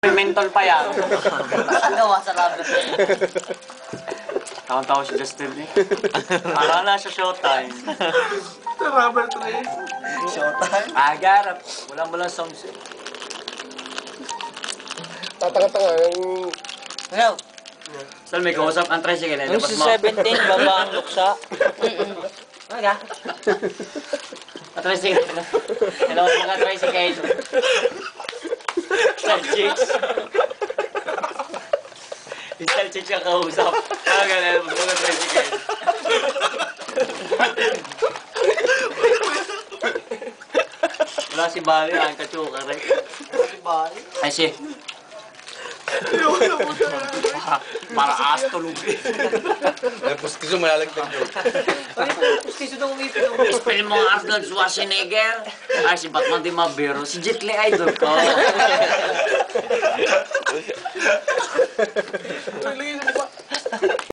May mentol pa yan. Gawa sa rubber. Taon-taon si Justin eh. Para na siya showtime. Sa rubber tree. Showtime. Agarap. Walang songs eh. Tatanga-tanga. Ano? Sal, may kausap ang tricycle eh. Yung si 17, baba ang luksa. Ano? Ang tricycle. Hello, mga tricycle. Sal chicks. Sal chicks ang kausap. Ano ganun, mga tricycle. Wala si Bali, ang kachuka rin. Ay si. Para aas tulog eh. Pustiso malalagdag yun. Pustiso daw umipin. Spell mo Arnold Schwarzenegger. Ay, si Batman di mabiro. Si Jet Li idol ko.